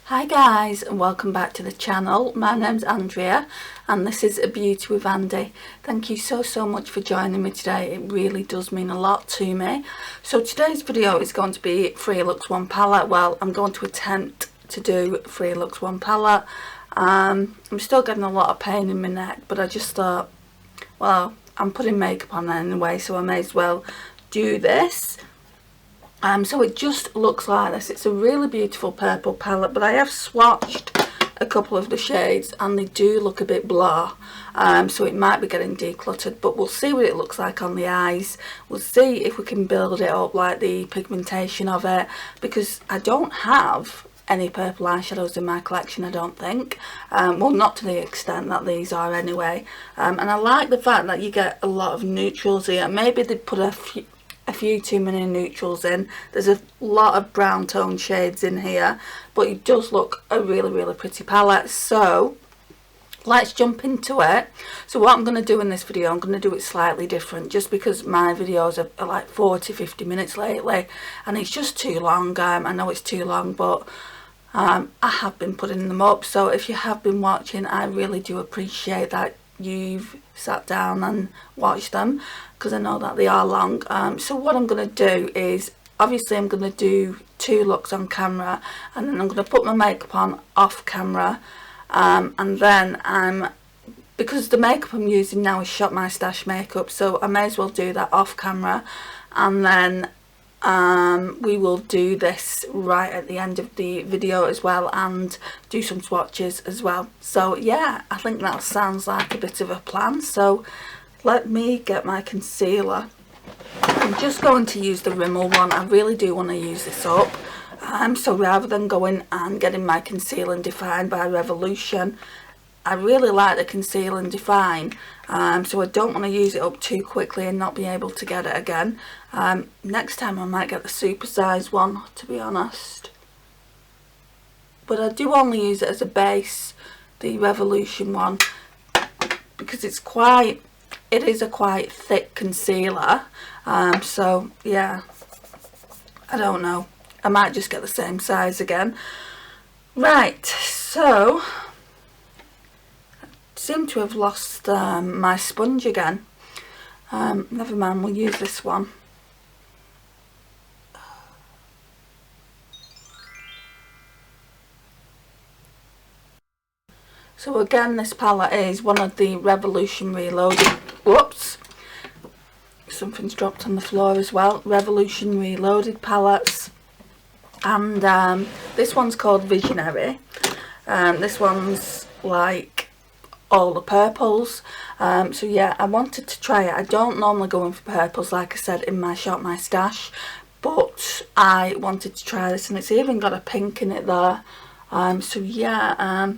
Hi guys, and welcome back to the channel. My name's Andrea and this is A Beauty with Andy. Thank you so much for joining me today. It really does mean a lot to me. So today's video is going to be 3 looks 1 palette. Well, I'm going to attempt to do 3 looks 1 palette. I'm still getting a lot of pain in my neck, but I just thought, well, I'm putting makeup on anyway, so I may as well do this. So it just looks like this. It's a really beautiful purple palette, but I have swatched a couple of the shades and they do look a bit blah, so it might be getting decluttered, but we'll see what it looks like on the eyes. We'll see if we can build it up, like the pigmentation of it, because I don't have any purple eyeshadows in my collection, I don't think. Well, not to the extent that these are anyway. And I like the fact that you get a lot of neutrals here. Maybe they put a few too many neutrals in. There's a lot of brown tone shades in here, but it does look a really pretty palette. So let's jump into it. So what I'm going to do in this video, I'm going to do it slightly different, just because my videos are like 40-50 minutes lately and it's just too long. I know it's too long, but I have been putting them up, so if you have been watching, I really do appreciate that you've sat down and watched them, because I know that they are long. So what I'm going to do is, obviously I'm going to do 2 looks on camera, and then I'm going to put my makeup on off camera, and then because the makeup I'm using now is Shop My Stash makeup, so I may as well do that off camera, and then we will do this right at the end of the video as well, and do some swatches as well. So yeah, I think that sounds like a bit of a plan. So let me get my concealer. I'm just going to use the Rimmel one. I really do want to use this up, so rather than going and getting my Conceal and Define by Revolution, I really like the Conceal and Define, so I don't want to use it up too quickly and not be able to get it again. Next time I might get the super size one, to be honest, but I do only use it as a base, the Revolution one, because it is a quite thick concealer. So yeah, I don't know, I might just get the same size again. Right, so seem to have lost my sponge again. Never mind, we'll use this one. So again, this palette is one of the Revolution Reloaded. Whoops, something's dropped on the floor as well. Revolution Reloaded palettes, and this one's called Visionary. This one's like all the purples. So yeah, I wanted to try it. I don't normally go in for purples, like I said, in my Shop My Stash, but I wanted to try this, and it's even got a pink in it there. So yeah,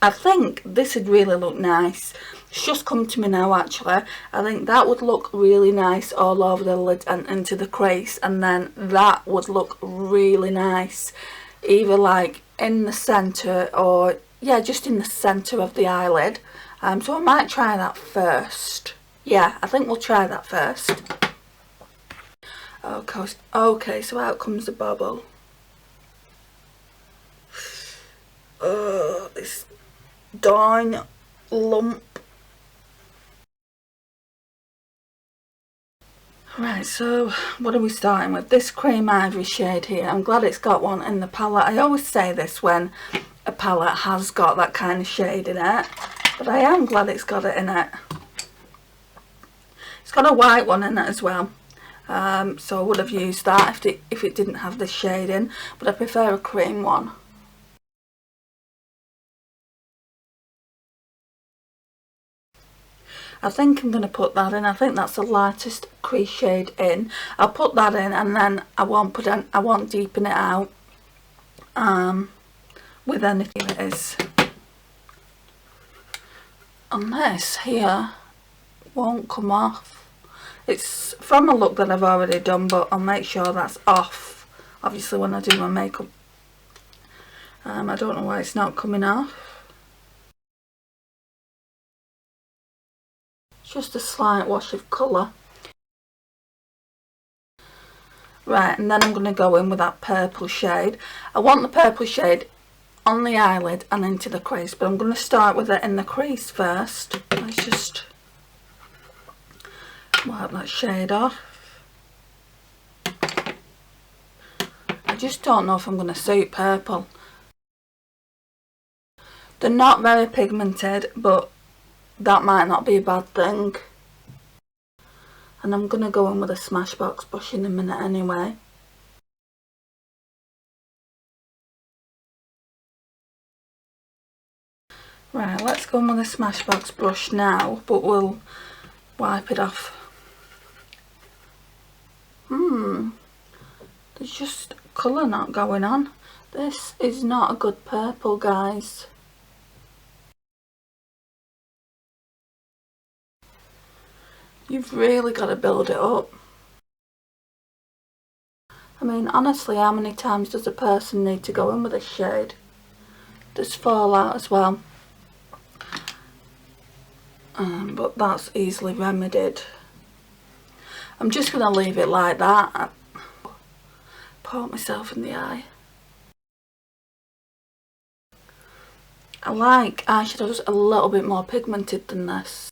I think this would really look nice. It's just come to me now actually. I think that would look really nice all over the lid and into the crease, and then that would look really nice either like in the centre, or yeah, just in the centre of the eyelid. So I might try that first. Yeah, I think we'll try that first. Okay, so out comes the bubble. Oh, this darn lump. Right, so what are we starting with? This cream ivory shade here. I'm glad it's got one in the palette. I always say this when a palette has got that kind of shade in it, but I am glad it's got it in it. It's got a white one in it as well, so I would have used that if it didn't have this shade in, but I prefer a cream one. I think I'm going to put that in. I think that's the lightest crease shade in. I'll put that in, and then I won't deepen it out with anything it is. And this here won't come off. It's from a look that I've already done, but I'll make sure that's off, obviously, when I do my makeup. I don't know why it's not coming off. Just a slight wash of colour. Right, and then I'm going to go in with that purple shade. I want the purple shade on the eyelid and into the crease, but I'm going to start with it in the crease first. Let's just wipe that shade off. I just don't know if I'm going to suit purple. They're not very pigmented, but that might not be a bad thing. And I'm going to go in with a Smashbox brush in a minute anyway. Right, let's go in with a Smashbox brush now, but we'll wipe it off. There's just colour not going on. This is not a good purple, guys. You've really got to build it up. I mean, honestly, how many times does a person need to go in with a shade? Does fall out as well. But that's easily remedied. I'm just going to leave it like that. Poke myself in the eye. I like eyeshadows a little bit more pigmented than this.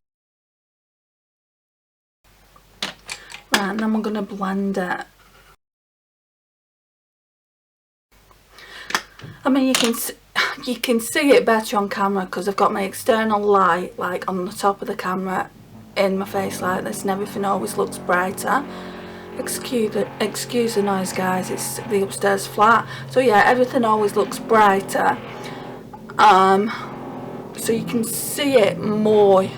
Right, and then we're going to blend it. I mean, you can see it better on camera because I've got my external light like on the top of the camera in my face like this, and everything always looks brighter. Excuse the noise, guys, it's the upstairs flat. So yeah, everything always looks brighter. So you can see it more.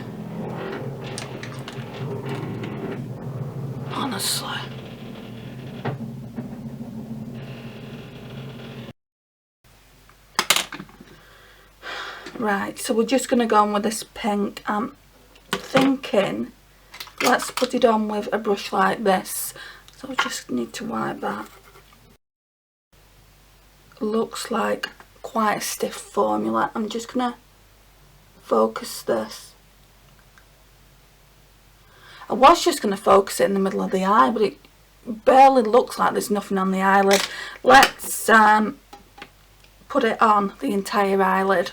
Honestly. Right, so we're just going to go on with this pink. I'm thinking, let's put it on with a brush like this. So I just need to wipe that. Looks like quite a stiff formula. I'm just going to focus this. I was just going to focus it in the middle of the eye, but it barely looks like there's nothing on the eyelid. Let's put it on the entire eyelid.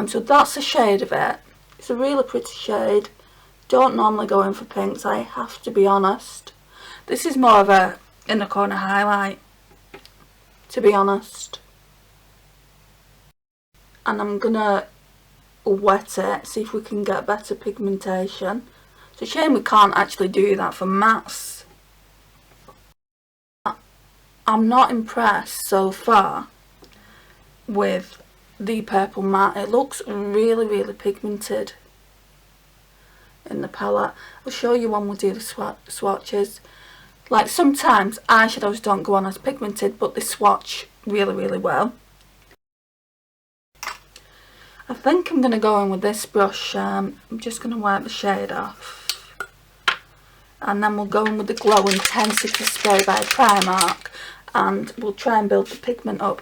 So that's the shade of it. It's a really pretty shade. Don't normally go in for pinks, I have to be honest. This is more of a inner corner highlight, to be honest. And I'm gonna wet it, see if we can get better pigmentation. It's a shame we can't actually do that for mattes. I'm not impressed so far with the purple matte. It looks really pigmented in the palette. I'll show you when we do the swatches. Like, sometimes eyeshadows don't go on as pigmented, but they swatch really well. I think I'm going to go in with this brush. I'm just going to wipe the shade off. And then we'll go in with the Glow Intensity Spray by Primark. And we'll try and build the pigment up.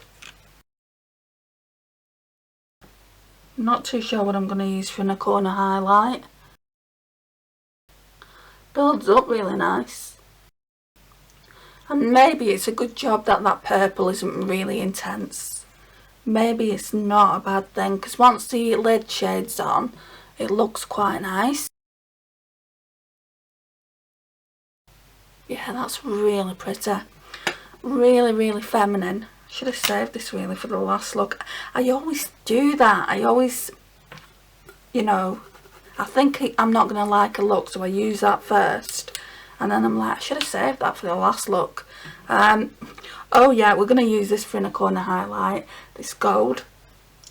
I'm not too sure what I'm going to use for inner corner highlight. Builds up really nice. And maybe it's a good job that that purple isn't really intense. Maybe it's not a bad thing, because once the lid shade's on, it looks quite nice. Yeah, that's really pretty. Really feminine. Should have saved this really for the last look. I always do that. I always, you know, I think I'm not going to like a look, so I use that first. And then I'm like, I should have saved that for the last look. Oh yeah, we're going to use this for inner corner highlight. This gold.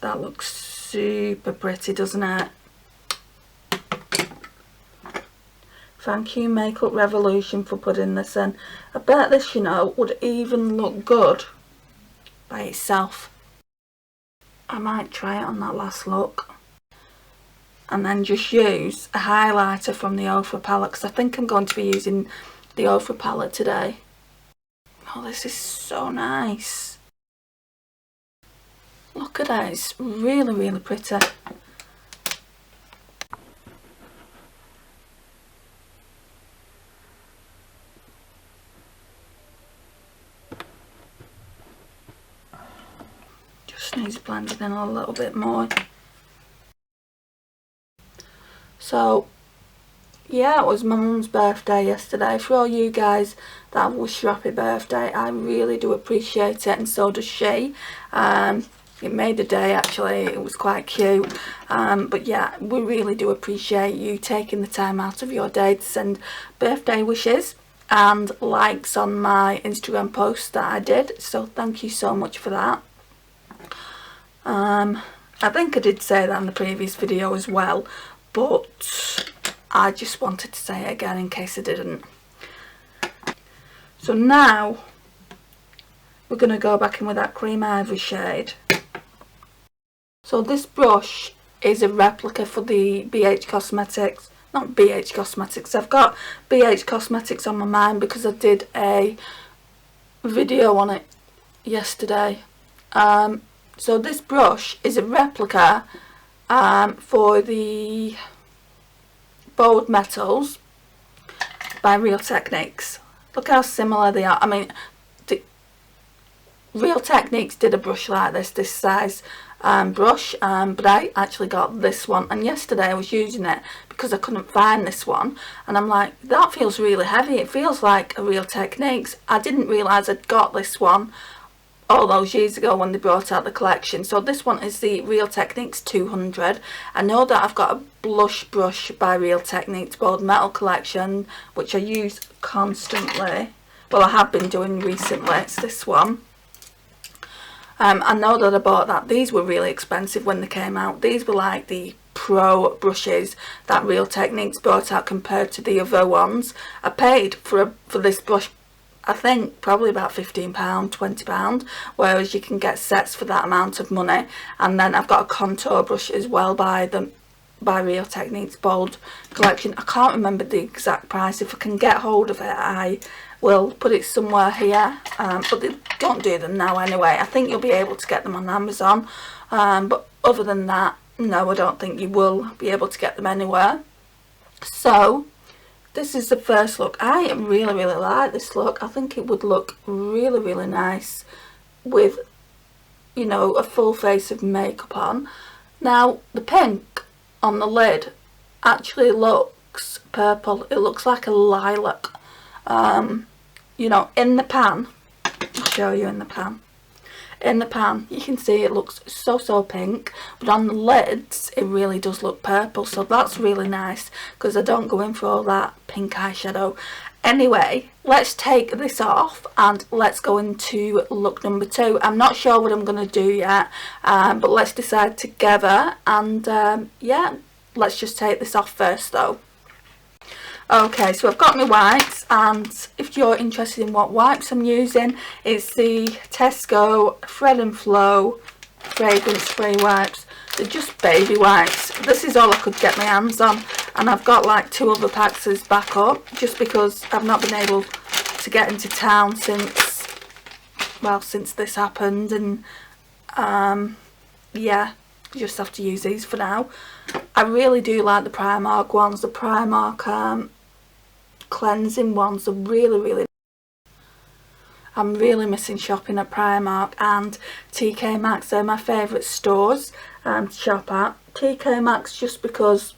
That looks super pretty, doesn't it? Thank you, Makeup Revolution, for putting this in. I bet this, you know, would even look good by itself. I might try it on that last look. And then just use a highlighter from the Ofra palette, because I think I'm going to be using the Ofra palette today. Oh, this is so nice. Look at that, it's really pretty. needs blending in a little bit more. So yeah, it was my mum's birthday yesterday. For all you guys that have wished her happy birthday, I really do appreciate it, and so does she. It made the day, actually. It was quite cute. But yeah, we really do appreciate you taking the time out of your day to send birthday wishes and likes on my Instagram post that I did. So thank you so much for that. I think I did say that in the previous video as well, but I just wanted to say it again in case I didn't. So now we're going to go back in with that cream ivory shade. So this brush is a replica for the BH Cosmetics, not BH Cosmetics, I've got BH Cosmetics on my mind because I did a video on it yesterday. So this brush is a replica for the Bold Metals by Real Techniques. Look how similar they are. I mean, Real Techniques did a brush like this size brush, but I actually got this one, and yesterday I was using it because I couldn't find this one, and I'm like, that feels really heavy. It feels like a Real Techniques. I didn't realise I'd got this one all those years ago when they brought out the collection. So this one is the Real Techniques 200. I know that I've got a blush brush by Real Techniques Bold Metal collection, which I use constantly. Well, I have been doing recently. It's this one. I know that I bought that. These were really expensive when they came out. These were like the pro brushes that Real Techniques brought out compared to the other ones. I paid for this brush, I think probably about £15, £20, whereas you can get sets for that amount of money. And then I've got a contour brush as well by Real Techniques Bold collection. I can't remember the exact price. If I can get hold of it, I will put it somewhere here, but they don't do them now anyway. I think you'll be able to get them on Amazon, but other than that, no, I don't think you will be able to get them anywhere. So this is the first look. I really like this look. I think it would look really nice with, you know, a full face of makeup on. Now the pink on the lid actually looks purple. It looks like a lilac. You know, in the pan, I'll show you in the pan. In the pan, you can see it looks so pink, but on the lids, it really does look purple. So that's really nice because I don't go in for all that pink eyeshadow. Anyway, let's take this off and let's go into look number 2. I'm not sure what I'm going to do yet, but let's decide together. And yeah, let's just take this off first though. Okay, so I've got my wipes, and if you're interested in what wipes I'm using, it's the Tesco Thread and Flow fragrance free wipes. They're just baby wipes. This is all I could get my hands on, and I've got like 2 other packs as backup just because I've not been able to get into town since this happened, and yeah, just have to use these for now. I really do like the Primark ones. The Primark cleansing ones are really. I'm really missing shopping at Primark and TK Maxx. They're my favourite stores to shop at. TK Maxx just because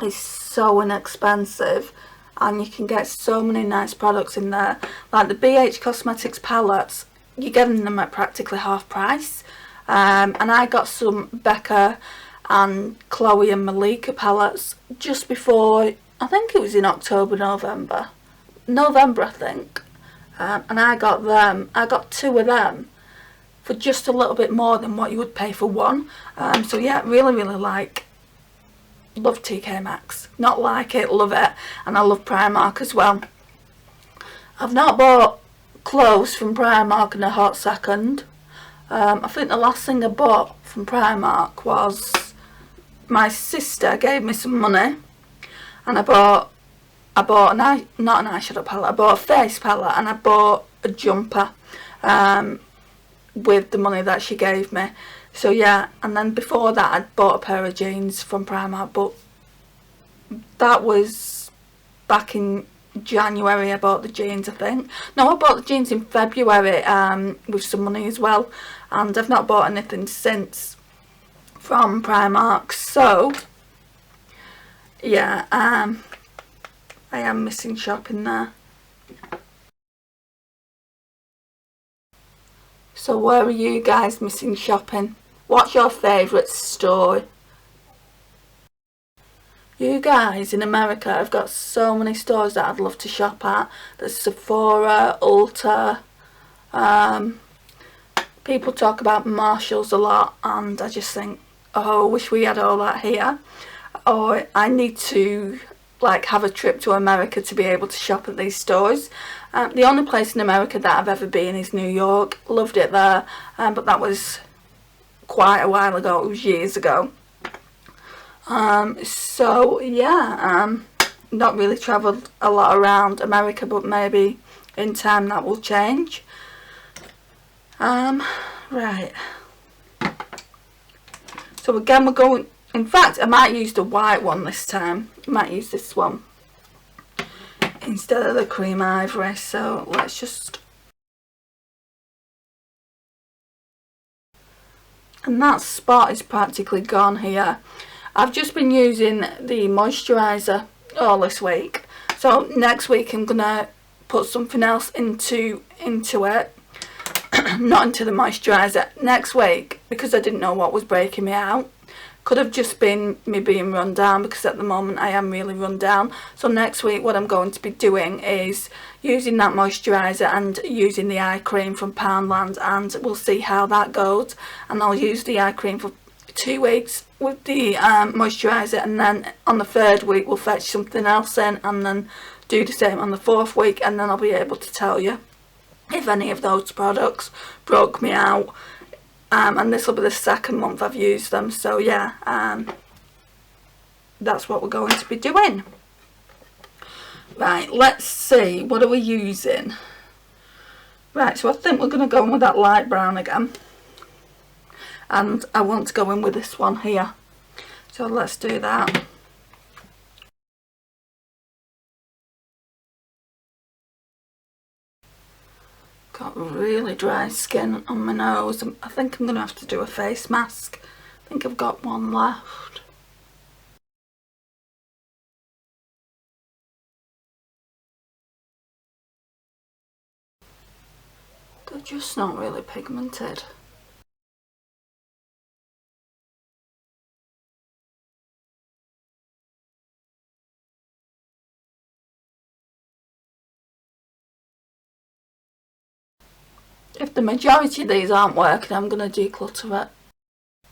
it's so inexpensive and you can get so many nice products in there. Like the BH Cosmetics palettes, you're getting them at practically half price. And I got some Becca and Chloe and Malika palettes just before, I think it was in November I think, and I got them. I got 2 of them for just a little bit more than what you would pay for one. So yeah, really love TK Maxx. Not like it, love it. And I love Primark as well. I've not bought clothes from Primark in a hot second. I think the last thing I bought from Primark was my sister gave me some money, and I bought not an eyeshadow palette, I bought a face palette, and I bought a jumper with the money that she gave me. So yeah, and then before that I'd bought a pair of jeans from Primark, but that was back in January I bought the jeans, I think. No, I bought the jeans in February with some money as well, and I've not bought anything since from Primark. So yeah, I am missing shopping there. So where are you guys missing shopping? What's your favourite store? You guys in America have got so many stores that I'd love to shop at. There's Sephora, Ulta. People talk about Marshalls a lot, and I just think, oh, I wish we had all that here. Or I need to like have a trip to America to be able to shop at these stores. The only place in America that I've ever been is New York. Loved it there, but that was quite a while ago. It was years ago. So yeah, not really travelled a lot around America, but maybe in time that will change. Right. So again, we're going, in fact, I might use the white one this time. I might use this one instead of the cream ivory. So let's just, and that spot is practically gone here. I've just been using the moisturiser all this week, so next week I'm gonna put something else into it. Not into the moisturiser. Next week, because I didn't know what was breaking me out, could have just been me being run down, because at the moment I am really run down. So next week what I'm going to be doing is using that moisturiser and using the eye cream from Poundland, and we'll see how that goes. And I'll use the eye cream for 2 weeks with the moisturiser, and then on the 3rd week we'll fetch something else in, and then do the same on the 4th week, and then I'll be able to tell you if any of those products broke me out. And this will be the 2nd month I've used them, so yeah, that's what we're going to be doing. Right, let's see, what are we using? Right, so I think we're going to go in with that light brown again, and I want to go in with this one here, so let's do that. Got really dry skin on my nose. I think I'm going to have to do a face mask. I think I've got one left. They're just not really pigmented. If the majority of these aren't working, I'm going to declutter it. I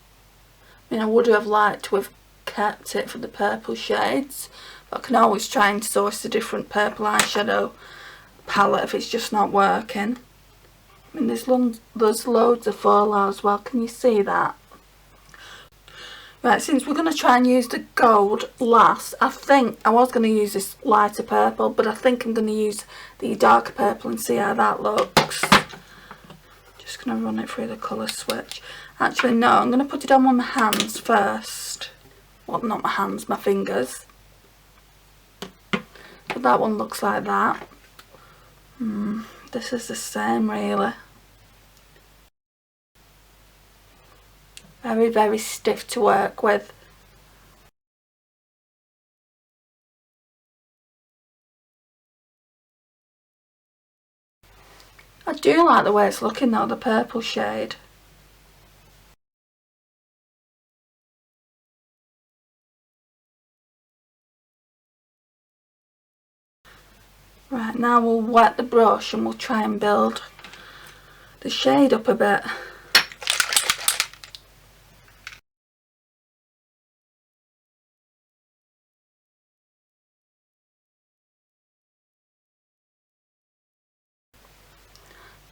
mean, I would have liked to have kept it for the purple shades, but I can always try and source a different purple eyeshadow palette if it's just not working. I mean, there's loads of fallout as well. Can you see that? Right, since we're going to try and use the gold last, I think I was going to use this lighter purple, but I think I'm going to use the darker purple and see how that looks. Just going to run it through the colour switch. Actually no, I'm going to put it on with my hands first. Well, not my hands, my fingers. But that one looks like that. This is the same really. Very, very stiff to work with. I do like the way it's looking though, the purple shade. Right, now we'll wet the brush and we'll try and build the shade up a bit.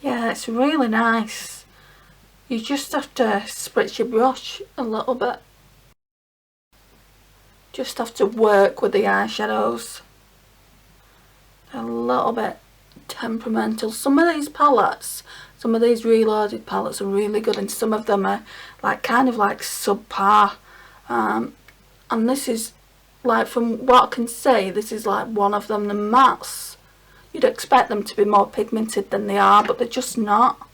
Yeah, it's really nice. You just have to spritz your brush a little bit. Just have to work with the eyeshadows. A little bit temperamental. Some of these palettes, some of these Reloaded palettes are really good, and some of them are like kind of like subpar. And this is like, from what I can say, this is like one of them. The mattes You'd expect them to be more pigmented than they are, but they're just not.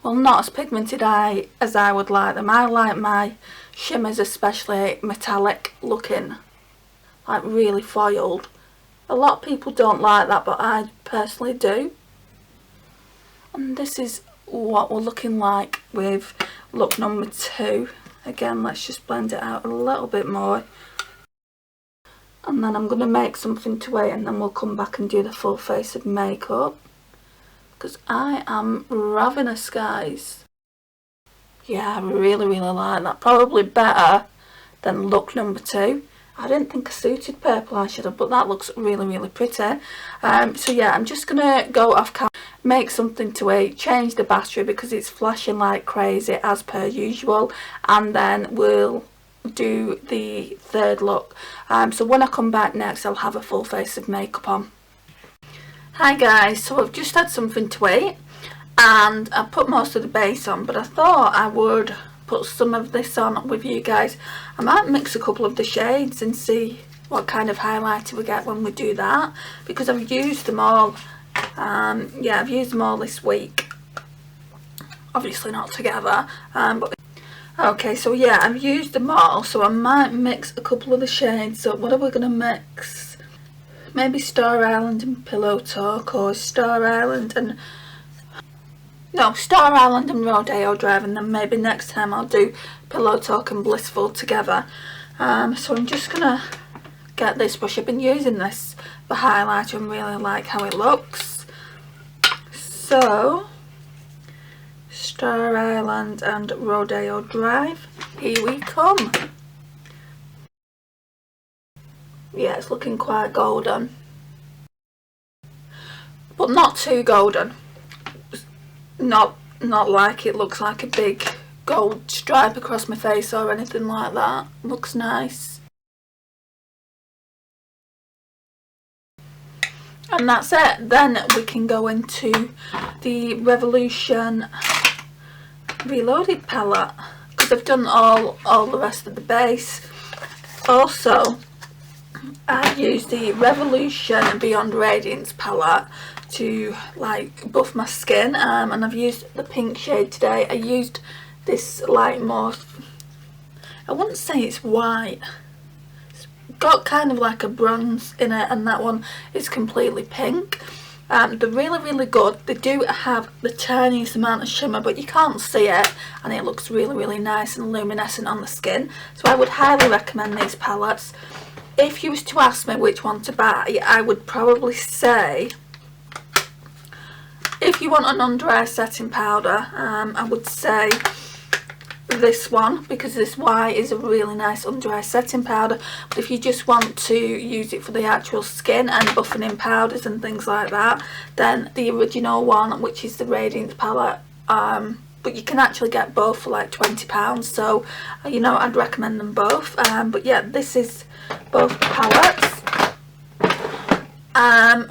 Well, not as pigmented as I would like them. I like my shimmers especially metallic looking, like really foiled. A lot of people don't like that, but I personally do. And this is what we're looking like with look number 2. Again, let's just blend it out a little bit more. And then I'm going to make something to eat, and then we'll come back and do the full face of makeup. Because I am ravenous, guys. Yeah, I really like that. Probably better than look number 2. I didn't think I suited purple eyeshadow, but that looks really pretty. So yeah, I'm just going to go off camera, make something to eat, change the battery because it's flashing like crazy as per usual. And then we'll do the third look. So when I come back next, I'll have a full face of makeup on. Hi guys, so I've just had something to eat and I put most of the base on, but I thought I would put some of this on with you guys. I might mix a couple of the shades and see what kind of highlighter we get when we do that, because I've used them all. Yeah, I've used them all this week, obviously not together, but okay, so yeah, I've used them all, so I might mix a couple of the shades. So what are we going to mix? Maybe Star Island and Pillow Talk, or Star Island and Rodeo Drive, and then maybe next time I'll do Pillow Talk and Blissful together. So I'm just gonna get this brush. I've been using this for highlighter and really like how it looks. So Star Island and Rodeo Drive, here we come. Yeah, it's looking quite golden, but not too golden. Not like it looks like a big gold stripe across my face or anything like that. Looks nice. And that's it. Then we can go into the Revolution Reloaded palette, because I've done all the rest of the base. Also, I used the Revolution Beyond Radiance palette to like buff my skin, and I've used the pink shade today. I used this like more, I wouldn't say it's white, it's got kind of like a bronze in it, and that one is completely pink. They're really good. They do have the tiniest amount of shimmer, but you can't see it, and it looks really nice and luminescent on the skin. So I would highly recommend these palettes. If you was to ask me which one to buy, I would probably say, if you want an under eye setting powder, I would say this one, because this white is a really nice under eye setting powder. But if you just want to use it for the actual skin and buffing in powders and things like that, then the original one, which is the Radiance palette, but you can actually get both for like £20, so you know, I'd recommend them both. But yeah, this is both palettes.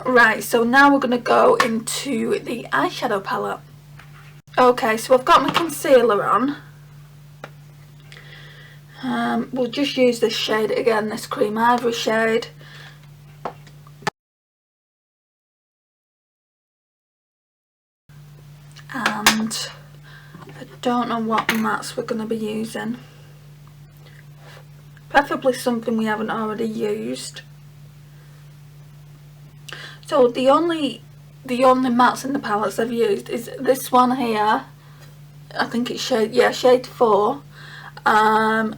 Right, so now we're going to go into the eyeshadow palette. Okay, so I've got my concealer on. We'll just use this shade again, this Cream Ivory shade. And I don't know what mattes we're going to be using. Preferably something we haven't already used. So the only mattes in the palettes I've used is this one here. I think it's shade 4,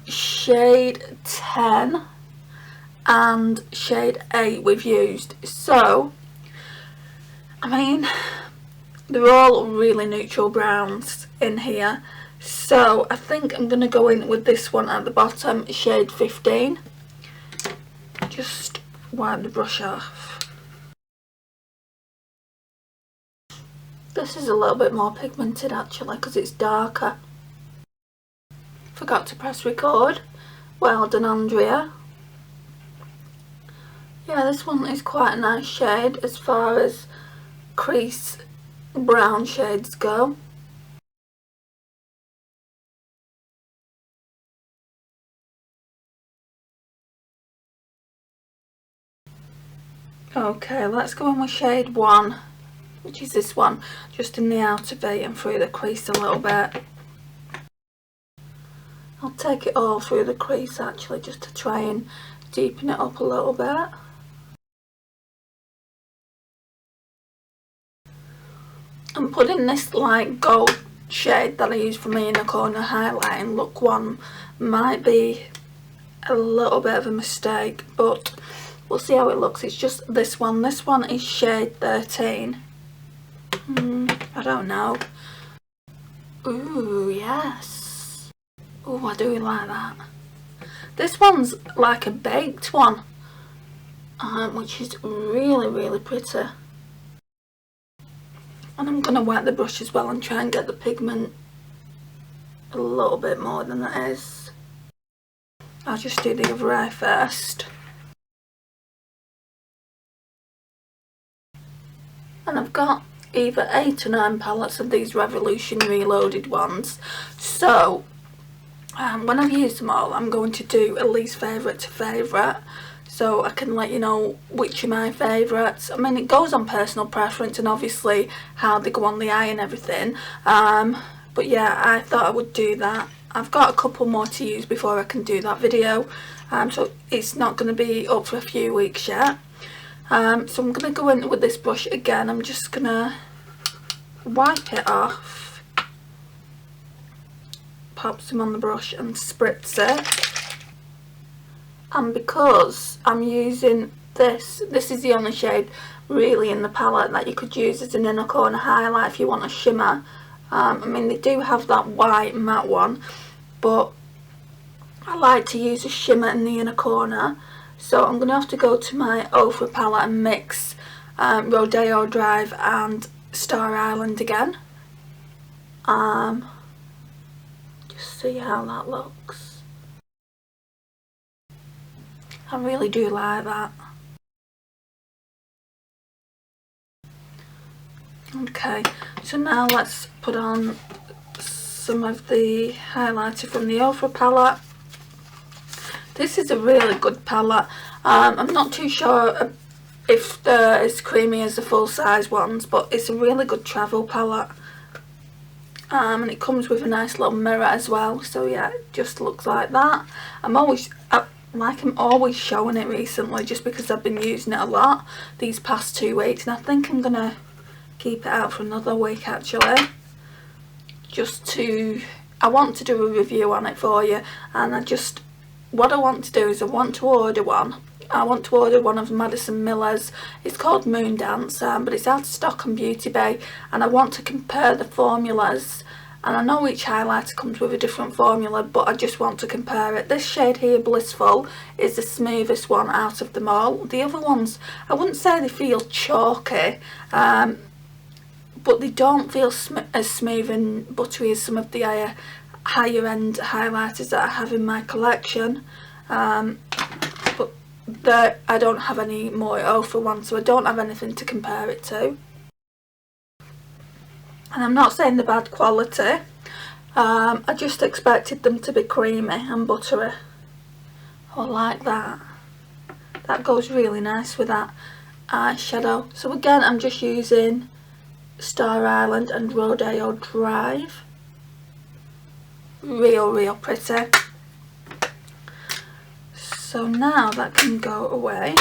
shade 10 and shade 8 we've used. So I mean, they're all really neutral browns in here, so I think I'm going to go in with this one at the bottom, shade 15. Just wipe the brush off. This is a little bit more pigmented actually, because it's darker. Forgot to press record. Well done, Andrea. Yeah, this one is quite a nice shade as far as crease brown shades go. Okay, let's go in with shade 1, which is this one, just in the outer V and through the crease a little bit. I'll take it all through the crease actually, just to try and deepen it up a little bit. I'm putting this light gold shade that I use for my inner corner highlighting look 1 might be a little bit of a mistake, but we'll see how it looks. It's just this one. This one is shade 13. I don't know. Ooh, yes. Ooh, I do like that. This one's like a baked one, which is really, really pretty. And I'm going to wet the brush as well and try and get the pigment a little bit more than it is. I'll just do the other eye first. And I've got either 8 or 9 palettes of these Revolution Reloaded ones. So, when I've used them all, I'm going to do a least favourite to favourite. So I can let you know which are my favourites. I mean, it goes on personal preference and obviously how they go on the eye and everything. But yeah, I thought I would do that. I've got a couple more to use before I can do that video. So it's not going to be up for a few weeks yet. So I'm going to go in with this brush again. I'm just going to wipe it off. Pop some on the brush and spritz it. And because I'm using this is the only shade really in the palette that you could use as an inner corner highlight if you want a shimmer. I mean, they do have that white matte one, but I like to use a shimmer in the inner corner. So I'm going to have to go to my Ofra palette and mix Rodeo Drive and Star Island again. Just see how that looks. I really do like that. Okay, so now let's put on some of the highlighter from the Ofra palette. This is a really good palette. I'm not too sure if they're as creamy as the full size ones, but it's a really good travel palette. And it comes with a nice little mirror as well, so yeah, it just looks like that. I'm always showing it recently just because I've been using it a lot these past 2 weeks, and I think I'm gonna keep it out for another week actually, I want to do a review on it for you. And what I want to do is I want to order one of Madison Miller's. It's called Moon Dance, but it's out of stock on Beauty Bay, and I want to compare the formulas. And I know each highlighter comes with a different formula, but I just want to compare it. This shade here, Blissful, is the smoothest one out of them all. The other ones, I wouldn't say they feel chalky, but they don't feel as smooth and buttery as some of the higher end highlighters that I have in my collection. But I don't have any more Ofra ones, so I don't have anything to compare it to. And I'm not saying they're bad quality, I just expected them to be creamy and buttery. I like that. That goes really nice with that eyeshadow. So again, I'm just using Star Island and Rodeo Drive. Real pretty. So now that can go away.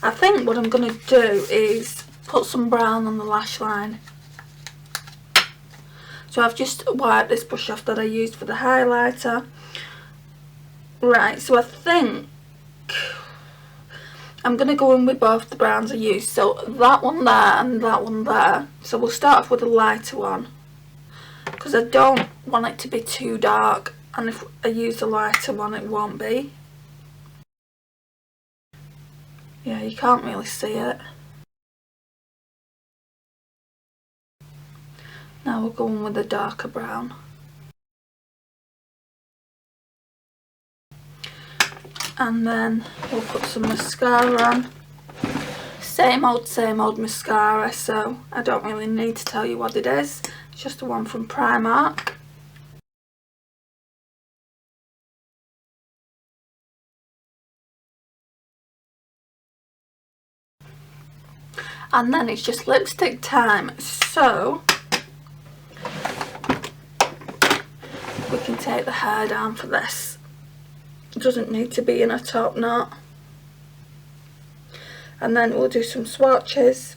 I think what I'm going to do is put some brown on the lash line. So I've just wiped this brush off that I used for the highlighter. Right, so I think I'm going to go in with both the browns I used. So that one there and that one there. So we'll start off with a lighter one, because I don't want it to be too dark, and if I use a lighter one it won't be. Yeah, you can't really see it. Now we'll go in with a darker brown. And then we'll put some mascara on. Same old mascara, so I don't really need to tell you what it is. It's just the one from Primark. and then it's just lipstick time. So we can take the hair down for this. It doesn't need to be in a top knot. And then we'll do some swatches.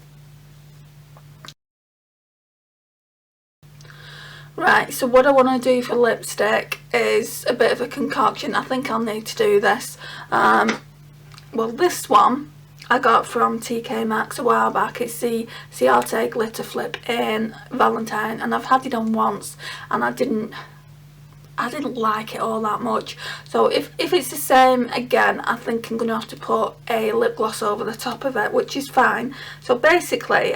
Right, so what I want to do for lipstick is a bit of a concoction. I think I'll need to do this. Well, this one I got from TK Maxx a while back. It's the Ciate Glitter Flip in Valentine, and I've had it on once and I didn't like it all that much. So if it's the same again, I think I'm going to have to put a lip gloss over the top of it, which is fine. So basically,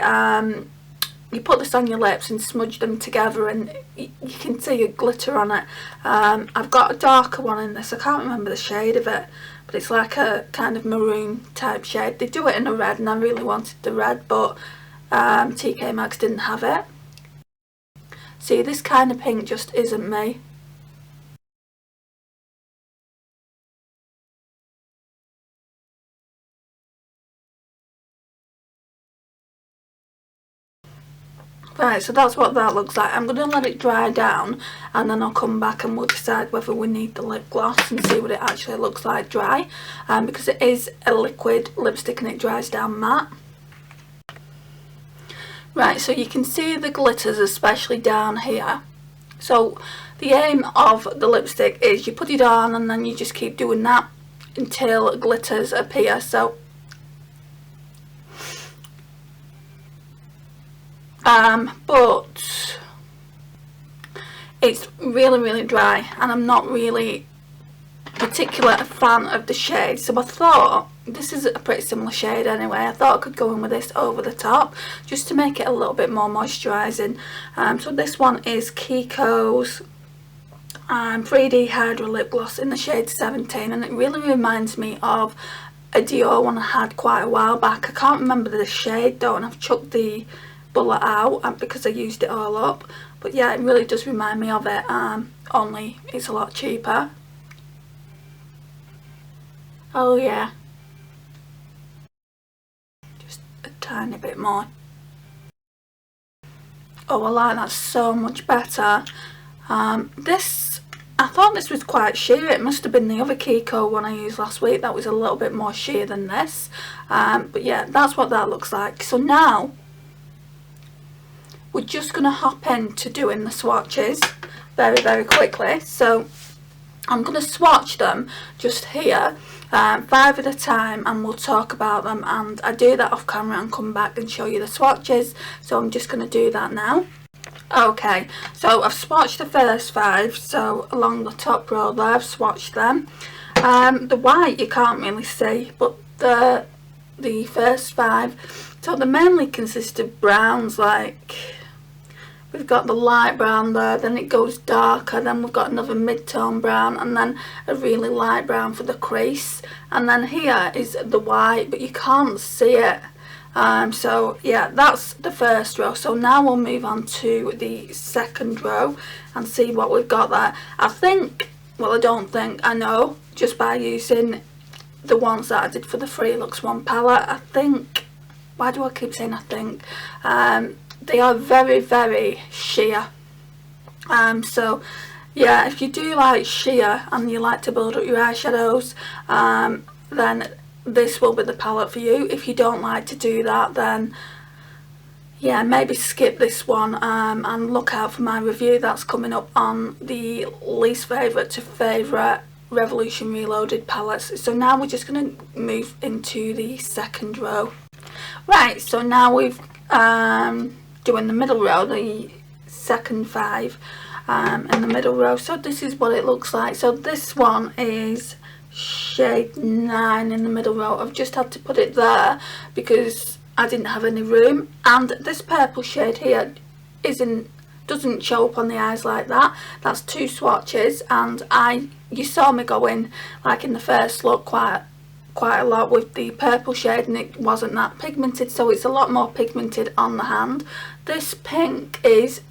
you put this on your lips and smudge them together, and you can see a glitter on it. I've got a darker one in this. I can't remember the shade of it, but it's like a kind of maroon type shade. They do it in a red, and I really wanted the red, but TK Maxx didn't have it. See, this kind of pink just isn't me. Right, so that's what that looks like. I'm going to let it dry down, and then I'll come back and we'll decide whether we need the lip gloss and see what it actually looks like dry, because it is a liquid lipstick and it dries down matte. Right, so you can see the glitters, especially down here. So the aim of the lipstick is you put it on and then you just keep doing that until glitters appear. So but it's really dry, and I'm not really particular a fan of the shade, so I thought this is a pretty similar shade anyway. I thought I could go in with this over the top just to make it a little bit more moisturising. So this one is Kiko's 3D Hydra Lip Gloss in the shade 17, and it really reminds me of a Dior one I had quite a while back. I can't remember the shade though, and I've chucked the bullet out because I used it all up, but yeah, it really does remind me of it, only it's a lot cheaper. Oh yeah, just a tiny bit more. Oh, I like that so much better. This, I thought this was quite sheer. It must have been the other Kiko one I used last week that was a little bit more sheer than this, but yeah, that's what that looks like. So now we're just going to hop into doing the swatches very quickly. So I'm going to swatch them just here, 5 at a time, and we'll talk about them, and I do that off camera and come back and show you the swatches. So I'm just going to do that now. Okay, so I've swatched the first 5, so along the top row there I've swatched them. The white you can't really see, but the first 5, so they mainly consist of browns. Like we've got the light brown there, then it goes darker, then we've got another mid-tone brown, and then a really light brown for the crease, and then here is the white, but you can't see it. So yeah, that's the first row. So now we'll move on to the second row and see what we've got there. I think, well, I don't think, I know just by using the ones that I did for the Free Looks One palette, I think, why do I keep saying I think, they are very sheer. So yeah, if you do like sheer and you like to build up your eyeshadows, then this will be the palette for you. If you don't like to do that, then yeah, maybe skip this one, and look out for my review that's coming up on the least favourite to favourite Revolution Reloaded palettes. So now we're just going to move into the second row. Right, so now we've doing the middle row, the second 5 in the middle row. So this is what it looks like. So this one is shade 9 in the middle row. I've just had to put it there because I didn't have any room, and this purple shade here doesn't show up on the eyes like that. That's 2 swatches, and you saw me go in, like in the first look, quite a lot with the purple shade, and it wasn't that pigmented, so it's a lot more pigmented on the hand. This pink is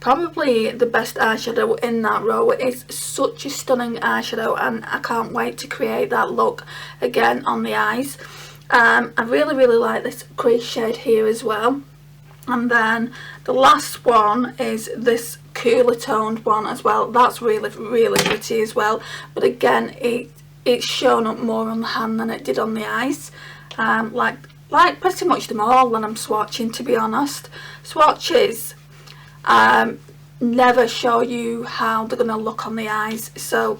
probably the best eyeshadow in that row. It is such a stunning eyeshadow, and I can't wait to create that look again on the eyes. I really like this crease shade here as well. And then the last one is this cooler toned one as well. That's really pretty as well, but again it's shown up more on the hand than it did on the eyes. Like pretty much them all when I'm swatching, to be honest. Swatches never show you how they're going to look on the eyes, so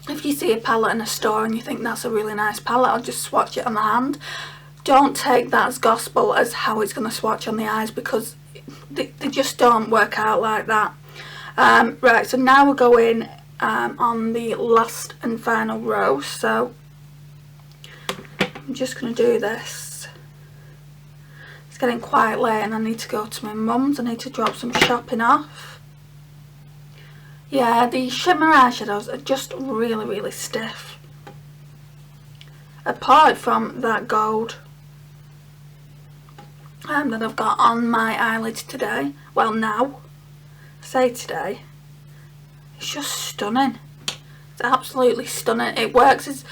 if you see a palette in a store and you think that's a really nice palette, I'll just swatch it on the hand. Don't take that as gospel as how it's going to swatch on the eyes, because they just don't work out like that. Right, so now we're going on the last and final row, so I'm just going to do this. It's getting quite late and I need to go to my mum's. I need to drop some shopping off. Yeah, the shimmer eyeshadows are just really stiff, apart from that gold that I've got on my eyelids today. Well, now, I say today, it's just stunning. It's absolutely stunning. It works as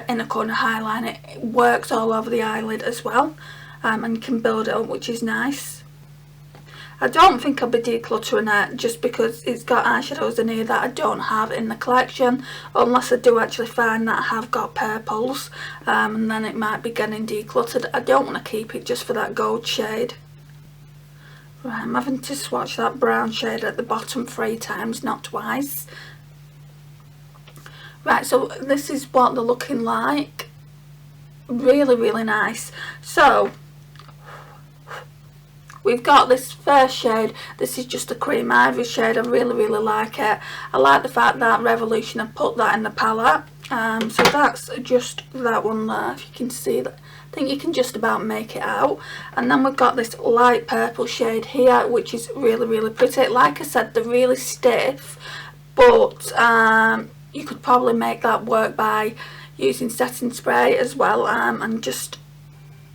inner corner highlight. It works all over the eyelid as well, and you can build it up, which is nice. I don't think I'll be decluttering it just because it's got eyeshadows in here that I don't have in the collection, unless I do actually find that I have got purples, and then it might be getting decluttered. I don't want to keep it just for that gold shade. Right, I'm having to swatch that brown shade at the bottom 3 times, not twice. Right, so this is what they're looking like. Really nice. So we've got this first shade. This is just a cream ivory shade. I really like it. I like the fact that Revolution have put that in the palette. So that's just that one there, if you can see that. I think you can just about make it out. And then we've got this light purple shade here, which is really pretty. Like I said, they're really stiff, but you could probably make that work by using setting spray as well, and just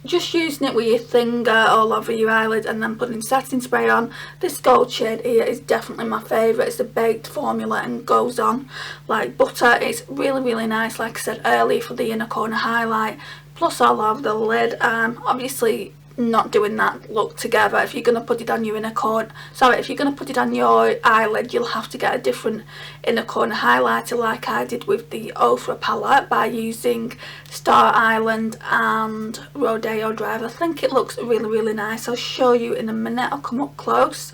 using it with your finger all over your eyelid and then putting setting spray on. This gold shade here is definitely my favourite. It's a baked formula and goes on like butter. It's really nice, like I said earlier, for the inner corner highlight, plus all over the lid. Obviously not doing that look together. If you're going to put it on your if you're going to put it on your eyelid, you'll have to get a different inner corner highlighter, like I did with the Ofra palette, by using Star Island and Rodeo Drive. I think it looks really nice. I'll show you in a minute. I'll come up close.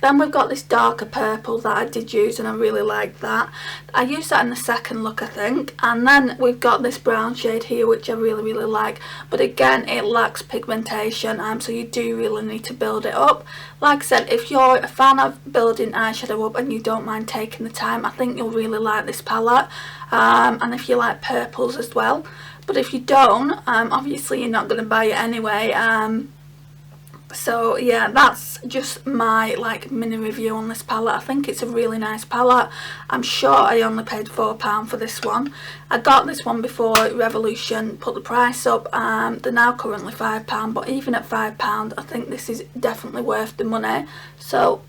Then we've got this darker purple that I did use and I really like that. I used that in the second look, I think. And then we've got this brown shade here, which I really like. But again, it lacks pigmentation, so you do really need to build it up. Like I said, if you're a fan of building eyeshadow up and you don't mind taking the time, I think you'll really like this palette. And if you like purples as well. But if you don't, obviously you're not going to buy it anyway. So yeah, that's just my mini review on this palette. I think it's a really nice palette. I'm sure I only paid £4 for this one. I got this one before Revolution put the price up. They're now currently £5, but even at £5 I think this is definitely worth the money. So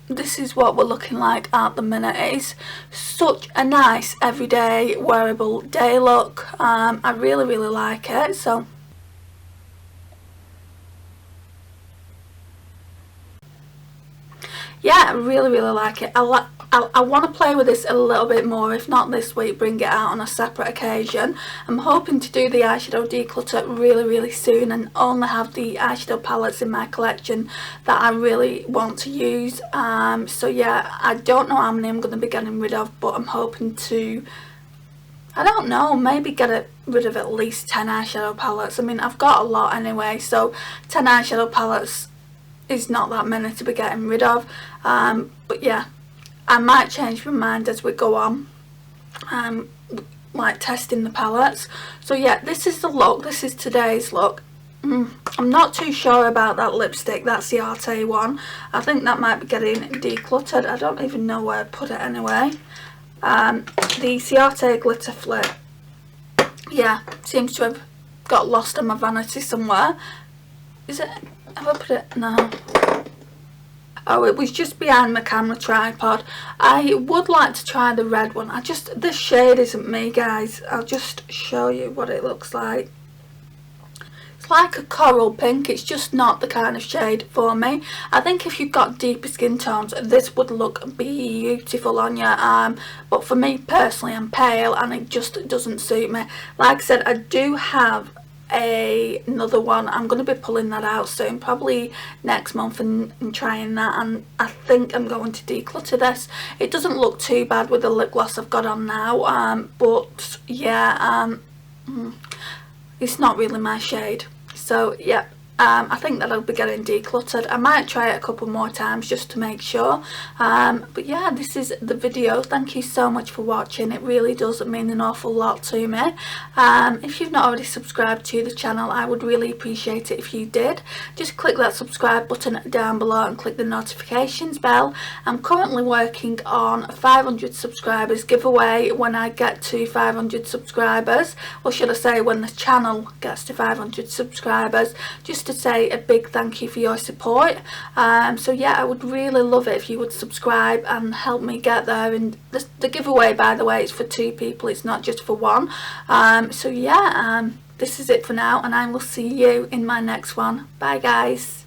this is what we're looking like at the minute. It is such a nice everyday wearable day look. I really like it. So yeah, I really like it. I want to play with this a little bit more. If not this week, bring it out on a separate occasion. I'm hoping to do the eyeshadow declutter really soon and only have the eyeshadow palettes in my collection that I really want to use. So yeah, I don't know how many I'm going to be getting rid of, but I'm hoping to, I don't know, maybe get rid of at least 10 eyeshadow palettes. I mean, I've got a lot anyway, so 10 eyeshadow palettes is not that many to be getting rid of. But yeah, I might change my mind as we go on, like testing the palettes. So yeah, this is the look. This is today's look. I'm not too sure about that lipstick. That's the Arte one. I think that might be getting decluttered. I don't even know where I put it anyway. The Ciate glitter flip, yeah, seems to have got lost on my vanity somewhere. Is it? Have I put it? No. Oh, it was just behind my camera tripod. I would like to try the red one. This shade isn't me, guys. I'll just show you what it looks like. It's like a coral pink. It's just not the kind of shade for me. I think if you've got deeper skin tones, this would look beautiful on you. But for me personally, I'm pale and it just doesn't suit me. Like I said, I do have another one. I'm going to be pulling that out soon, probably next month, and trying that, and I think I'm going to declutter this. It doesn't look too bad with the lip gloss I've got on now, but yeah, it's not really my shade. So yeah, I think that I'll be getting decluttered. I might try it a couple more times just to make sure. But yeah, this is the video. Thank you so much for watching. It really does mean an awful lot to me. If you've not already subscribed to the channel, I would really appreciate it if you did. Just click that subscribe button down below and click the notifications bell. I'm currently working on a 500 subscribers giveaway when I get to 500 subscribers. Or should I say when the channel gets to 500 subscribers. Just to say a big thank you for your support. So yeah, I would really love it if you would subscribe and help me get there. And the giveaway, by the way, is for 2 people, it's not just for 1. So yeah, this is it for now, and I will see you in my next one. Bye guys.